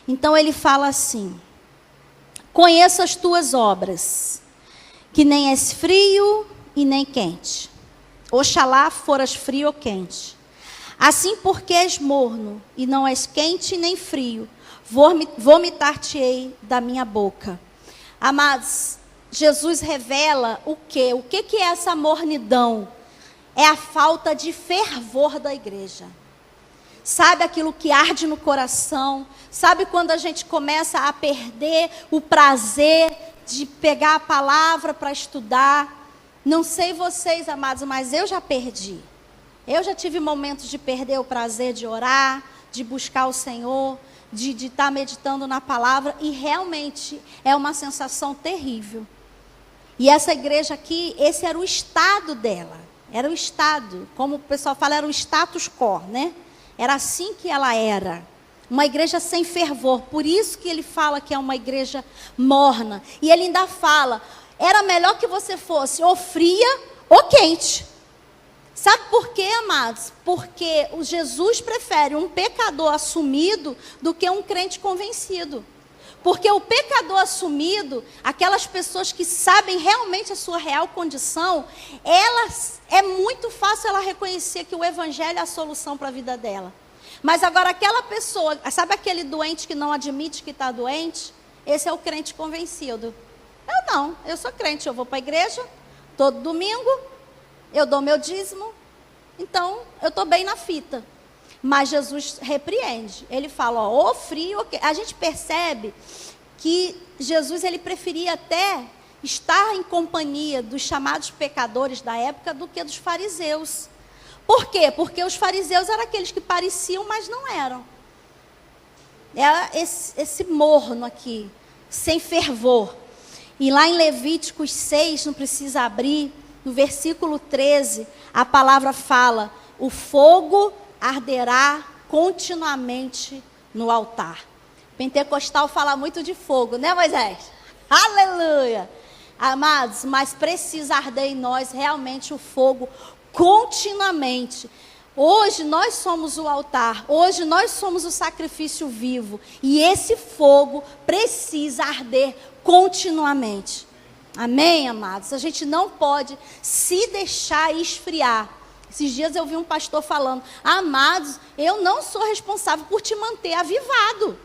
A: Então ele fala assim: conheço as tuas obras, que nem és frio e nem quente. Oxalá foras frio ou quente. Assim porque és morno e não és quente nem frio, vomitar-te-ei da minha boca. Amados, Jesus revela o quê? O que é essa mornidão? É a falta de fervor da igreja. Sabe aquilo que arde no coração? Sabe quando a gente começa a perder o prazer de pegar a palavra para estudar? Não sei vocês, amados, mas eu já perdi. Eu já tive momentos de perder o prazer de orar, de buscar o Senhor, de estar meditando na palavra, e realmente é uma sensação terrível. E essa igreja aqui, esse era o estado dela. Era o estado, como o pessoal fala, era o status quo, né? Era assim que ela era. Uma igreja sem fervor. Por isso que ele fala que é uma igreja morna. E ele ainda fala, era melhor que você fosse ou fria ou quente. Sabe por quê, amados? Porque o Jesus prefere um pecador assumido do que um crente convencido. Porque o pecador assumido, aquelas pessoas que sabem realmente a sua real condição, é muito fácil ela reconhecer que o evangelho é a solução para a vida dela. Mas agora aquela pessoa, sabe aquele doente que não admite que está doente? Esse é o crente convencido. Eu não, eu sou crente, eu vou para a igreja todo domingo, eu dou meu dízimo, então eu estou bem na fita. Mas Jesus repreende, ele fala, ó, frio, okay. A gente percebe que Jesus, ele preferia até estar em companhia dos chamados pecadores da época do que dos fariseus. Por quê? Porque os fariseus eram aqueles que pareciam, mas não eram. Era esse morno aqui, sem fervor. E lá em Levíticos 6, não precisa abrir, no versículo 13, a palavra fala, o fogo arderá continuamente no altar. Pentecostal fala muito de fogo, né, Moisés? Aleluia! Amados, mas precisa arder em nós realmente o fogo continuamente. Hoje nós somos o altar, hoje nós somos o sacrifício vivo. E esse fogo precisa arder continuamente. Amém, amados? A gente não pode se deixar esfriar. Esses dias eu vi um pastor falando, amados, eu não sou responsável por te manter avivado.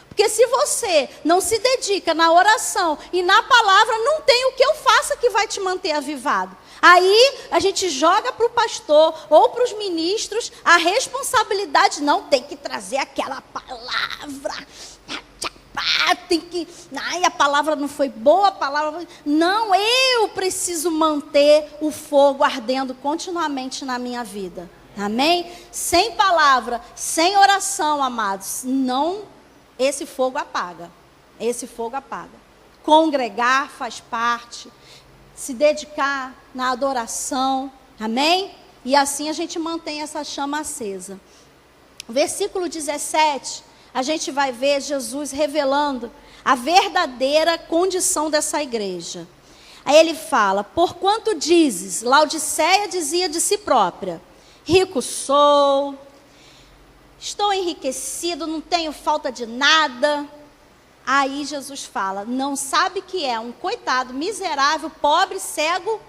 A: Porque se você não se dedica na oração e na palavra, não tem o que eu faça que vai te manter avivado. Aí a gente joga para o pastor ou para os ministros a responsabilidade, não, tem que trazer aquela palavra. Tem que, ai, a palavra não foi boa, a palavra... Não, eu preciso manter o fogo ardendo continuamente na minha vida. Amém? Sem palavra, sem oração, amados, esse fogo apaga. Esse fogo apaga. Congregar faz parte, se dedicar na adoração, amém? E assim a gente mantém essa chama acesa. Versículo 17, a gente vai ver Jesus revelando a verdadeira condição dessa igreja. Aí ele fala: porquanto dizes, Laodiceia dizia de si própria, rico sou, estou enriquecido, não tenho falta de nada. Aí Jesus fala: não sabe que é um coitado, miserável, pobre, cego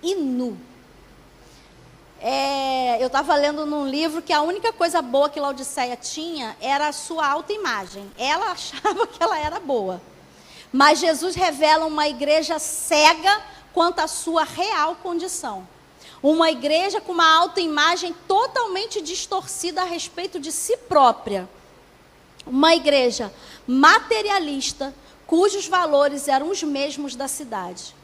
A: e nu. Eu estava lendo num livro que a única coisa boa que Laodiceia tinha era a sua autoimagem. Ela achava que ela era boa. Mas Jesus revela uma igreja cega quanto à sua real condição. Uma igreja com uma autoimagem totalmente distorcida a respeito de si própria. Uma igreja materialista, cujos valores eram os mesmos da cidade.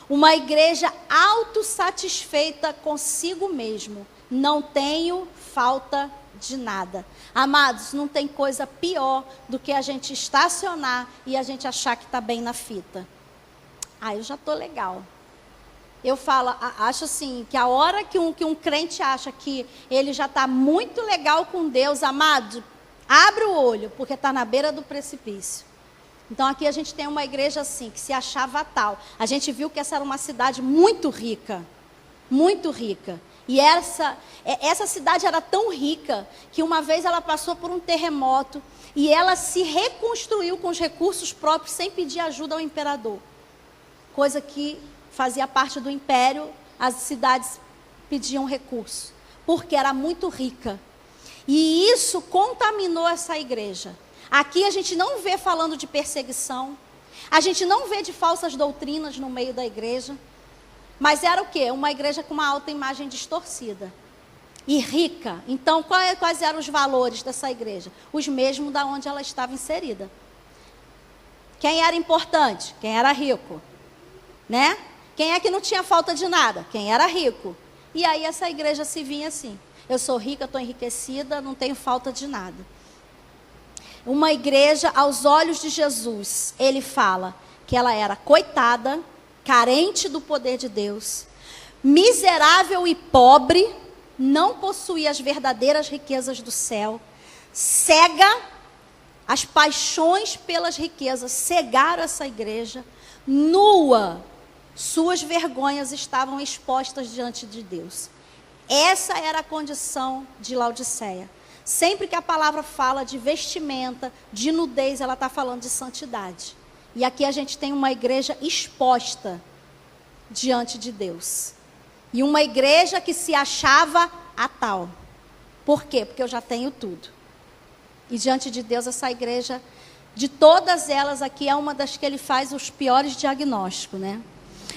A: Uma igreja autossatisfeita consigo mesmo. Não tenho falta de nada. Amados, não tem coisa pior do que a gente estacionar e a gente achar que está bem na fita. Eu já estou legal. Eu falo, acho assim, que a hora que um crente acha que ele já está muito legal com Deus, amado, abre o olho, porque está na beira do precipício. Então aqui a gente tem uma igreja assim, que se achava tal. A gente viu que essa era uma cidade muito rica. Muito rica. E essa cidade era tão rica, que uma vez ela passou por um terremoto, e ela se reconstruiu com os recursos próprios, sem pedir ajuda ao imperador. Coisa que fazia parte do império, as cidades pediam recurso, porque era muito rica. E isso contaminou essa igreja. Aqui a gente não vê falando de perseguição, a gente não vê de falsas doutrinas no meio da igreja, mas era o quê? Uma igreja com uma autoimagem distorcida e rica. Então, quais eram os valores dessa igreja? Os mesmos da onde ela estava inserida. Quem era importante? Quem era rico, né? Quem é que não tinha falta de nada? Quem era rico. E aí essa igreja se vinha assim: eu sou rica, estou enriquecida, não tenho falta de nada. Uma igreja, aos olhos de Jesus, ele fala que ela era coitada, carente do poder de Deus, miserável e pobre, não possuía as verdadeiras riquezas do céu, cega, as paixões pelas riquezas cegaram essa igreja, nua, suas vergonhas estavam expostas diante de Deus. Essa era a condição de Laodiceia. Sempre que a palavra fala de vestimenta, de nudez, ela está falando de santidade. E aqui a gente tem uma igreja exposta diante de Deus. E uma igreja que se achava a tal. Por quê? Porque eu já tenho tudo. E diante de Deus, essa igreja, de todas elas aqui, é uma das que ele faz os piores diagnósticos, né?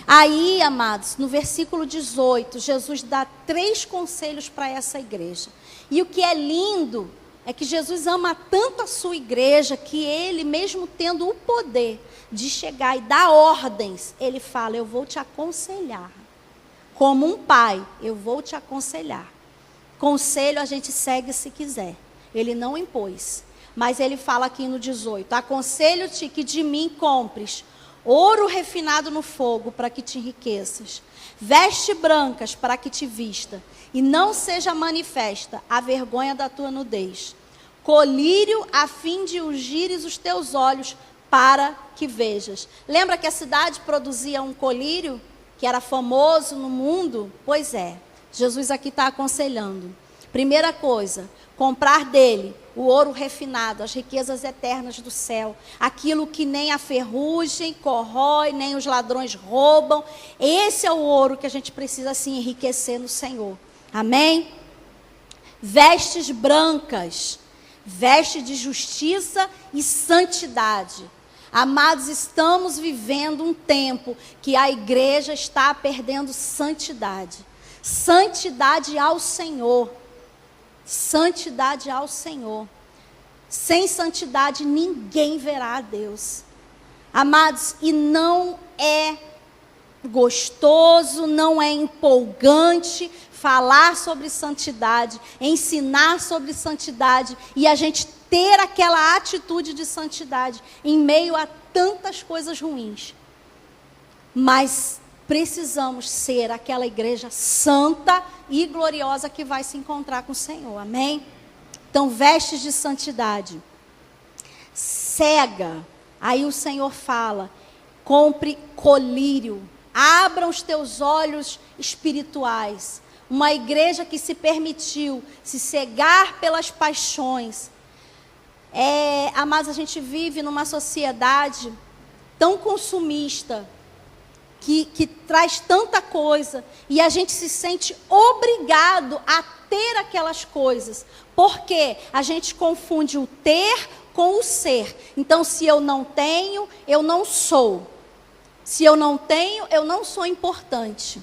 A: Aí, amados, no versículo 18, Jesus dá 3 conselhos para essa igreja. E o que é lindo é que Jesus ama tanto a sua igreja, que ele, mesmo tendo o poder de chegar e dar ordens, ele fala: eu vou te aconselhar. Como um pai, eu vou te aconselhar. Conselho a gente segue se quiser. Ele não impôs. Mas ele fala aqui no 18: aconselho-te que de mim compres ouro refinado no fogo, para que te enriqueças, veste brancas para que te vista, e não seja manifesta a vergonha da tua nudez, colírio a fim de ungires os teus olhos, para que vejas. Lembra que a cidade produzia um colírio, que era famoso no mundo? Pois é, Jesus aqui está aconselhando. Primeira coisa, comprar dele o ouro refinado, as riquezas eternas do céu, aquilo que nem a ferrugem corrói, nem os ladrões roubam. Esse é o ouro que a gente precisa se enriquecer no Senhor. Amém? Vestes brancas, veste de justiça e santidade. Amados, estamos vivendo um tempo que a igreja está perdendo santidade. Santidade ao Senhor. Santidade ao Senhor. Sem santidade ninguém verá a Deus. Amados, e não é gostoso, não é empolgante falar sobre santidade, ensinar sobre santidade e a gente ter aquela atitude de santidade em meio a tantas coisas ruins. Mas precisamos ser aquela igreja santa e gloriosa que vai se encontrar com o Senhor, amém? Então, vestes de santidade. Cega, aí o Senhor fala, compre colírio, abram os teus olhos espirituais. Uma igreja que se permitiu se cegar pelas paixões. Amados, a gente vive numa sociedade tão consumista, que traz tanta coisa, e a gente se sente obrigado a ter aquelas coisas, porque a gente confunde o ter com o ser. Então, se eu não tenho, eu não sou. Se eu não tenho, eu não sou importante.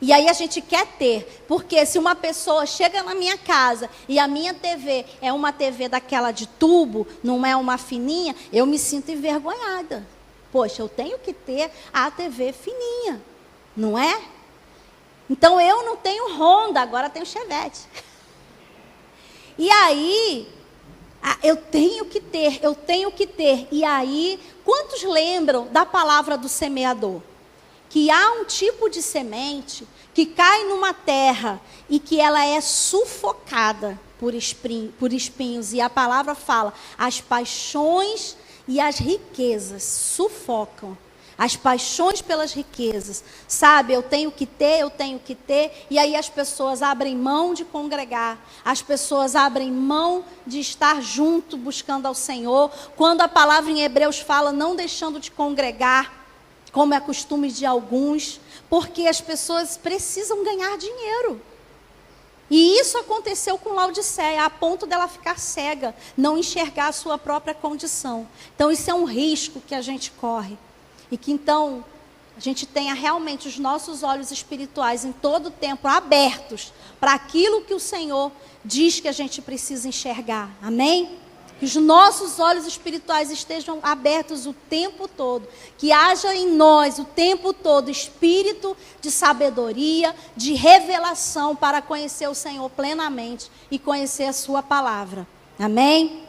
A: E aí a gente quer ter, porque se uma pessoa chega na minha casa e a minha TV é uma TV daquela de tubo, não é uma fininha, eu me sinto envergonhada. Poxa, eu tenho que ter a TV fininha, não é? Então eu não tenho Honda, agora tenho Chevette. E aí, eu tenho que ter. E aí, quantos lembram da palavra do semeador? Que há um tipo de semente que cai numa terra e que ela é sufocada por espinhos. E a palavra fala, as paixões e as riquezas sufocam. As paixões pelas riquezas. Sabe, eu tenho que ter. E aí as pessoas abrem mão de congregar. As pessoas abrem mão de estar junto, buscando ao Senhor. Quando a palavra em Hebreus fala, não deixando de congregar, como é costume de alguns. Porque as pessoas precisam ganhar dinheiro. E isso aconteceu com Laodiceia, a ponto dela ficar cega, não enxergar a sua própria condição. Então isso é um risco que a gente corre. E que então a gente tenha realmente os nossos olhos espirituais em todo o tempo abertos para aquilo que o Senhor diz que a gente precisa enxergar. Amém? Que os nossos olhos espirituais estejam abertos o tempo todo. Que haja em nós o tempo todo espírito de sabedoria, de revelação para conhecer o Senhor plenamente e conhecer a sua palavra. Amém?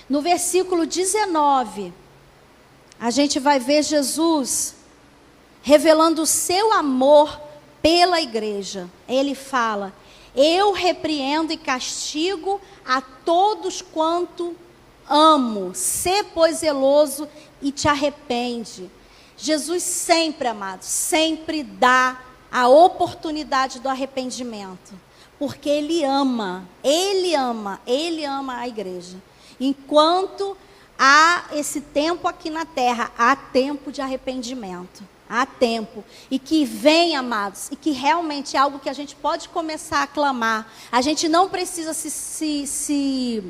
A: No versículo 19, a gente vai ver Jesus revelando o seu amor pela igreja. Ele fala, eu repreendo e castigo a todos quanto amo. Sê, pois, zeloso e te arrepende. Jesus sempre, amados, sempre dá a oportunidade do arrependimento. Porque Ele ama a igreja. Enquanto há esse tempo aqui na terra, há tempo de arrependimento. Há tempo. E que vem, amados, e que realmente é algo que a gente pode começar a clamar. A gente não precisa se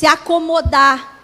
A: acomodar.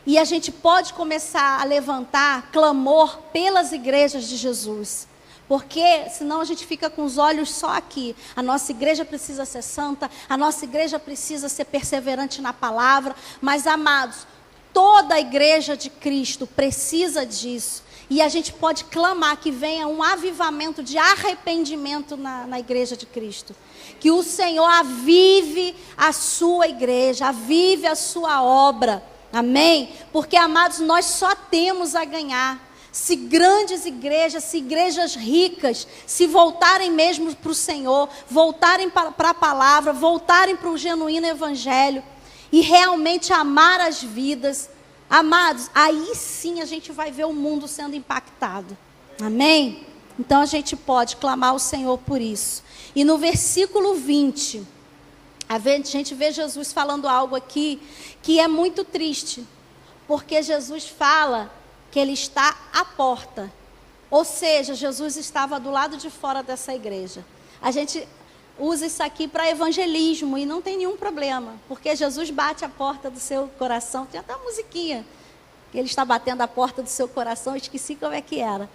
A: E a gente pode começar a levantar clamor pelas igrejas de Jesus. Porque senão a gente fica com os olhos só aqui. A nossa igreja precisa ser santa, a nossa igreja precisa ser perseverante na palavra. Mas, amados, toda a igreja de Cristo precisa disso. E a gente pode clamar que venha um avivamento de arrependimento na igreja de Cristo. Que o Senhor avive a sua igreja, avive a sua obra. Amém? Porque, amados, nós só temos a ganhar. Se grandes igrejas, se igrejas ricas, se voltarem mesmo para o Senhor, voltarem para a palavra, voltarem para o genuíno evangelho e realmente amar as vidas. Amados, aí sim a gente vai ver o mundo sendo impactado. Amém? Então a gente pode clamar ao Senhor por isso. E no versículo 20, a gente vê Jesus falando algo aqui que é muito triste. Porque Jesus fala que Ele está à porta. Ou seja, Jesus estava do lado de fora dessa igreja. A gente usa isso aqui para evangelismo e não tem nenhum problema, porque Jesus bate a porta do seu coração. Tem até uma musiquinha que Ele está batendo a porta do seu coração, eu esqueci como é que era.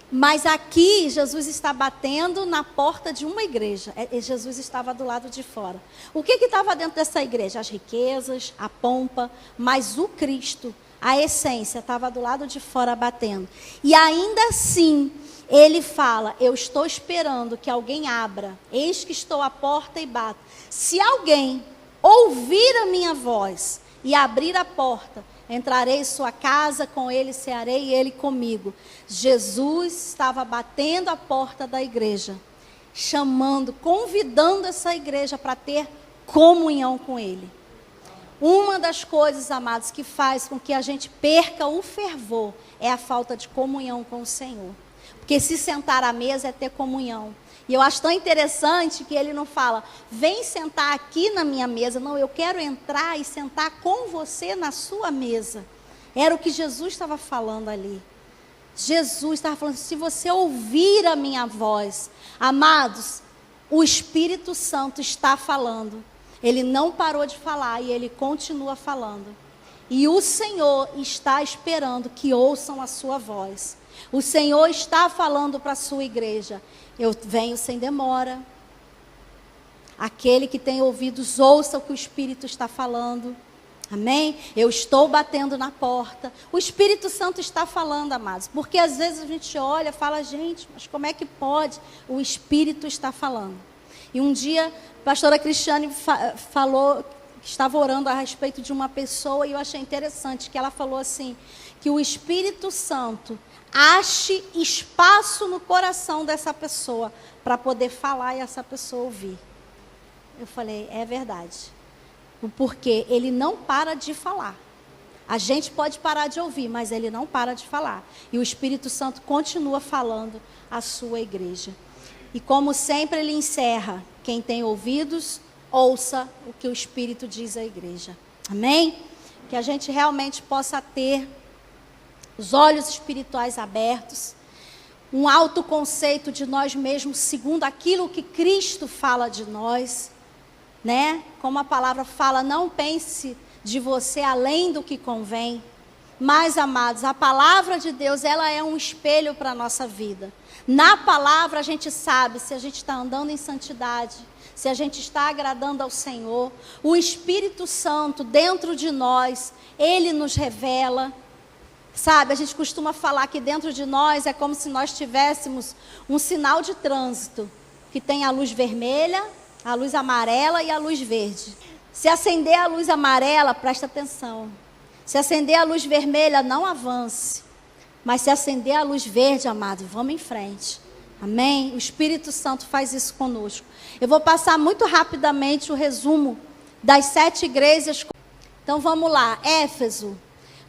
A: Mas aqui Jesus está batendo na porta de uma igreja. Jesus estava do lado de fora. O que estava dentro dessa igreja? As riquezas, a pompa, mas o Cristo, A essência estava do lado de fora batendo. E ainda assim, ele fala: eu estou esperando que alguém abra. Eis que estou à porta e bato. Se alguém ouvir a minha voz e abrir a porta, entrarei em sua casa, com ele cearei e ele comigo. Jesus estava batendo a porta da igreja, chamando, convidando essa igreja para ter comunhão com ele. Uma das coisas, amados, que faz com que a gente perca o fervor é a falta de comunhão com o Senhor. Porque se sentar à mesa é ter comunhão. E eu acho tão interessante que ele não fala: vem sentar aqui na minha mesa. Não, eu quero entrar e sentar com você na sua mesa. Era o que Jesus estava falando ali. Jesus estava falando: se você ouvir a minha voz, amados, o Espírito Santo está falando. Ele não parou de falar e ele continua falando. E o Senhor está esperando que ouçam a sua voz. O Senhor está falando para a sua igreja: eu venho sem demora. Aquele que tem ouvidos, ouça o que o Espírito está falando. Amém? Eu estou batendo na porta. O Espírito Santo está falando, amados. Porque às vezes a gente olha e fala: gente, mas como é que pode? O Espírito está falando. E um dia a pastora Cristiane falou que estava orando a respeito de uma pessoa, e eu achei interessante que ela falou assim, que o Espírito Santo ache espaço no coração dessa pessoa para poder falar e essa pessoa ouvir. Eu falei: é verdade. Porque ele não para de falar. A gente pode parar de ouvir, mas ele não para de falar. E o Espírito Santo continua falando à sua igreja. E como sempre ele encerra: quem tem ouvidos, ouça o que o Espírito diz à igreja. Amém? Que a gente realmente possa ter os olhos espirituais abertos, um autoconceito de nós mesmos, segundo aquilo que Cristo fala de nós, né? Como a palavra fala: não pense de você além do que convém. Mas, amados, a palavra de Deus, ela é um espelho para a nossa vida. Na palavra a gente sabe se a gente está andando em santidade, se a gente está agradando ao Senhor. O Espírito Santo dentro de nós, ele nos revela. Sabe, a gente costuma falar que dentro de nós é como se nós tivéssemos um sinal de trânsito, que tem a luz vermelha, a luz amarela e a luz verde. Se acender a luz amarela, presta atenção. Se acender a luz vermelha, não avance. Mas se acender a luz verde, amado, vamos em frente. Amém? O Espírito Santo faz isso conosco. Eu vou passar muito rapidamente o resumo das 7 igrejas. Então vamos lá. Éfeso,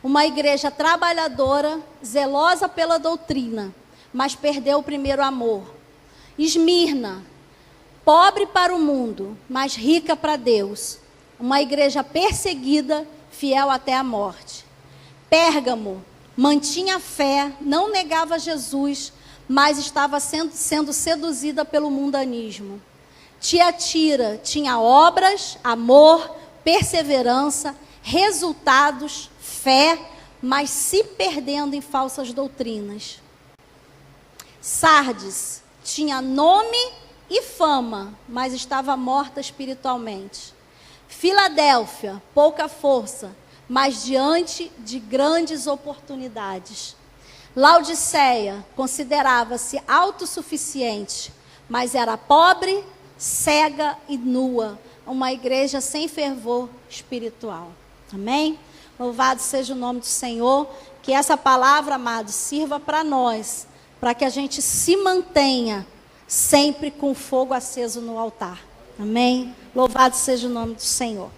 A: uma igreja trabalhadora, zelosa pela doutrina, mas perdeu o primeiro amor. Esmirna, pobre para o mundo, mas rica para Deus. Uma igreja perseguida, fiel até a morte. Pérgamo, mantinha a fé, não negava Jesus, mas estava sendo seduzida pelo mundanismo. Tiatira tinha obras, amor, perseverança, resultados, fé, mas se perdendo em falsas doutrinas. Sardes tinha nome e fama, mas estava morta espiritualmente. Filadélfia, pouca força, mas diante de grandes oportunidades. Laodiceia considerava-se autossuficiente, mas era pobre, cega e nua, uma igreja sem fervor espiritual. Amém? Louvado seja o nome do Senhor, que essa palavra, amados, sirva para nós, para que a gente se mantenha sempre com fogo aceso no altar. Amém? Louvado seja o nome do Senhor.